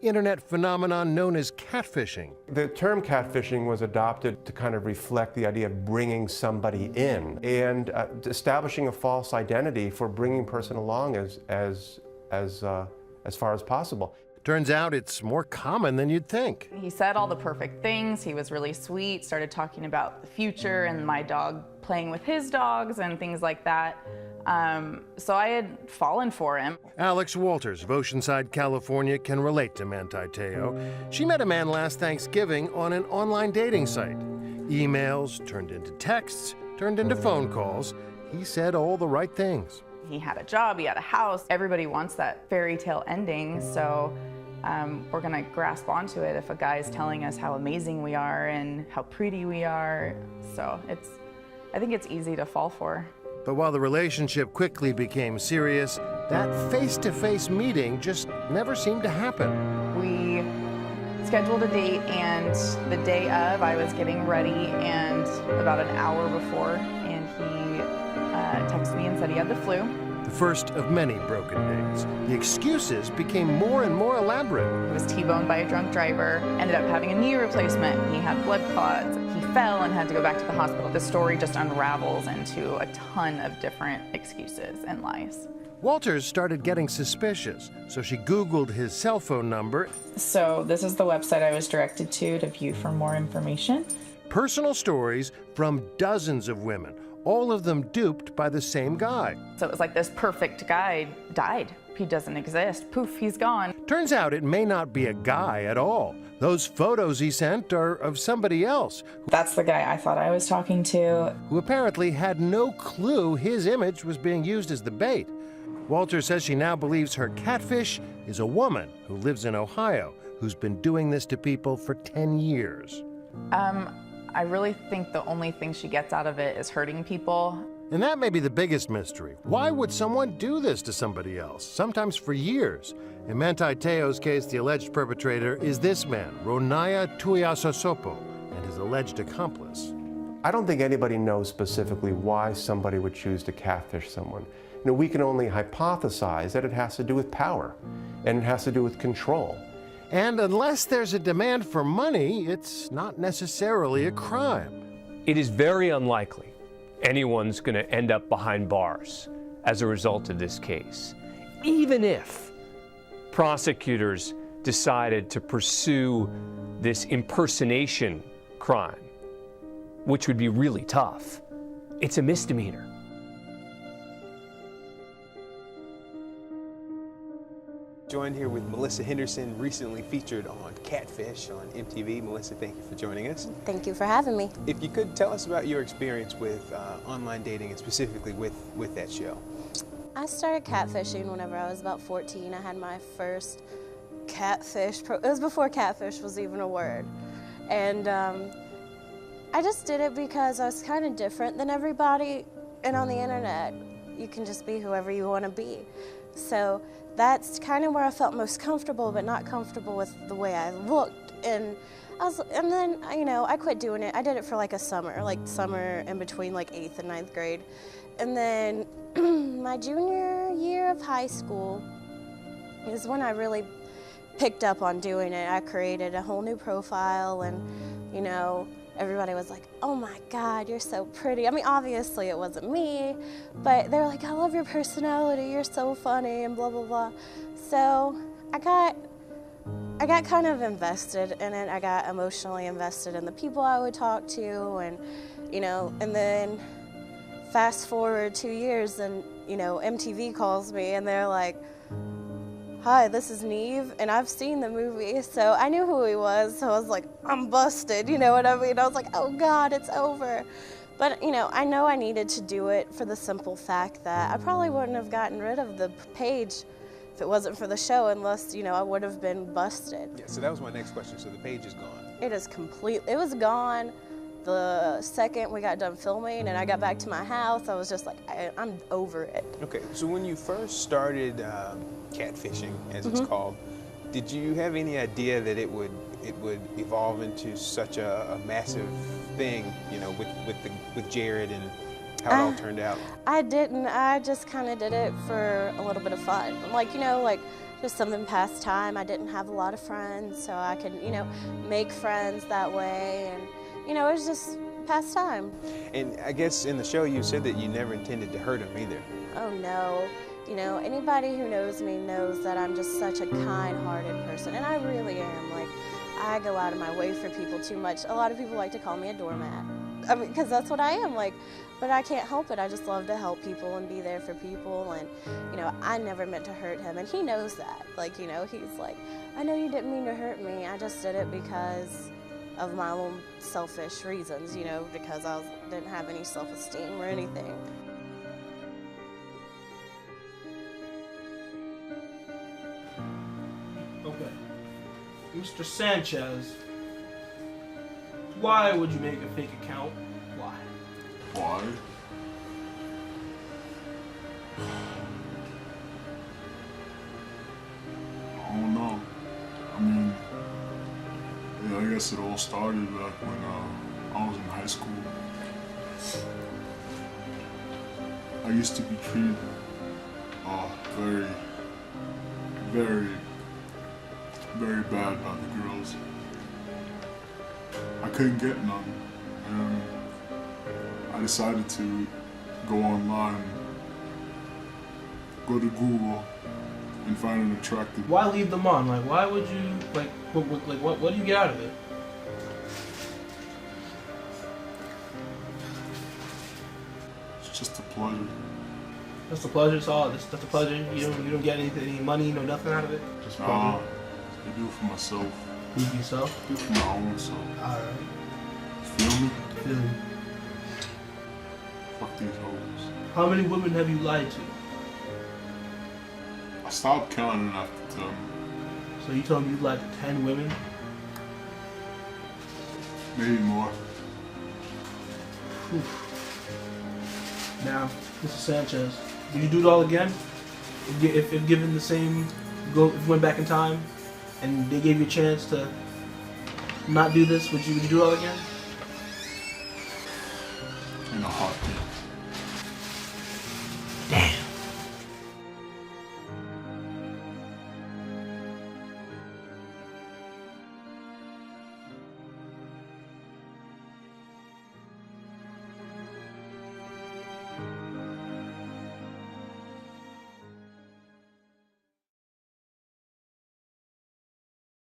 internet phenomenon known as catfishing. The term catfishing was adopted to kind of reflect the idea of bringing somebody in and establishing a false identity for bringing a person along as far as possible. Turns out it's more common than you'd think. He said all the perfect things. He was really sweet, started talking about the future and my dog playing with his dogs and things like that. So I had fallen for him. Alex Walters of Oceanside, California, can relate to Manti Te'o. She met a man last Thanksgiving on an online dating site. Emails turned into texts, turned into phone calls. He said all the right things. He had a job, he had a house. Everybody wants that fairy tale ending, so we're gonna grasp onto it if a guy's telling us how amazing we are and how pretty we are. So I think it's easy to fall for. But while the relationship quickly became serious, that face-to-face meeting just never seemed to happen. We scheduled a date, and the day of, I was getting ready, and about an hour before, and he texted me and said he had the flu. The first of many broken days. The excuses became more and more elaborate. He was T-boned by a drunk driver, ended up having a knee replacement. He had blood clots. He fell and had to go back to the hospital. The story just unravels into a ton of different excuses and lies. Walters started getting suspicious, so she Googled his cell phone number. So this is the website I was directed to view for more information. Personal stories from dozens of women, all of them duped by the same guy. So it was like this perfect guy died. He doesn't exist. Poof, he's gone. Turns out it may not be a guy at all. Those photos he sent are of somebody else. That's the guy I thought I was talking to. Who apparently had no clue his image was being used as the bait. Walter says she now believes her catfish is a woman who lives in Ohio, who's been doing this to people for 10 years. I really think the only thing she gets out of it is hurting people. And that may be the biggest mystery. Why would someone do this to somebody else, sometimes for years? In Manti Te'o's case, the alleged perpetrator is this man, Ronaiah Tuiasosopo, and his alleged accomplice. I don't think anybody knows specifically why somebody would choose to catfish someone. You know, we can only hypothesize that it has to do with power, and it has to do with control. And unless there's a demand for money, it's not necessarily a crime. It is very unlikely anyone's going to end up behind bars as a result of this case, even if prosecutors decided to pursue this impersonation crime, which would be really tough. It's a misdemeanor. Joined here with Melissa Henderson, recently featured on Catfish on MTV. Melissa, thank you for joining us. Thank you for having me. If you could tell us about your experience with online dating and specifically with that show. I started catfishing whenever I was about 14. I had my first catfish. It was before catfish was even a word. And I just did it because I was kind of different than everybody. And on the internet, you can just be whoever you want to be. So that's kind of where I felt most comfortable, but not comfortable with the way I looked. And then, you know, I quit doing it. I did it for like a summer in between like 8th and 9th grade. And then my junior year of high school is when I really picked up on doing it. I created a whole new profile, and, you know, everybody was like, oh my God, you're so pretty. I mean, obviously it wasn't me, but they were like, I love your personality, you're so funny, and blah, blah, blah. So I got kind of invested in it. I got emotionally invested in the people I would talk to, and, you know, and then fast forward 2 years and, you know, MTV calls me and they're like, hi, this is Neve, and I've seen the movie, so I knew who he was, so I was like, I'm busted, you know what I mean? I was like, oh God, it's over. But, you know I needed to do it for the simple fact that I probably wouldn't have gotten rid of the page if it wasn't for the show, unless, you know, I would have been busted. Yeah, so that was my next question. So the page is gone. It was gone the second we got done filming and I got back to my house. I was just like, I'm over it. Okay, so when you first started catfishing, as it's called, did you have any idea that it would evolve into such a massive thing, you know, with Jared and how it all turned out? I didn't. I just kind of did it for a little bit of fun. Like, you know, like just something past time. I didn't have a lot of friends, so I could, you know, make friends that way, and, you know, it was just past time. And I guess in the show you said that you never intended to hurt him either. Oh no, you know, anybody who knows me knows that I'm just such a kind-hearted person, and I really am. Like, I go out of my way for people too much. A lot of people like to call me a doormat. I mean, because that's what I am, like, but I can't help it. I just love to help people and be there for people, and, you know, I never meant to hurt him, and he knows that. Like, you know, he's like, I know you didn't mean to hurt me. I just did it because of my own selfish reasons, you know, because didn't have any self-esteem or anything. Okay. Mr. Sanchez, why would you make a fake account? Why? Why? I don't know. I mean, yeah, I guess it all started back when I was in high school. I used to be treated very, very, very bad by the girls. I couldn't get none, and I decided to go online, go to Google, and find an attractive. Why leave them on? Like, why would you, like, what do you get out of it? It's just a pleasure. That's the pleasure. It's all. That's the pleasure. You don't get any money, no nothing out of it. Just pleasure. I do it for myself. You do yourself. Do it for my own self. All right. Feel me? Feel me. Fuck these hoes. How many women have you lied to? I stopped counting after 10. So you told me you lied to 10 women? Maybe more. Whew. Now, Mr. Sanchez, would you do it all again? If given the same, if you went back in time, and they gave you a chance to not do this, would you do it all again? In a heartbeat.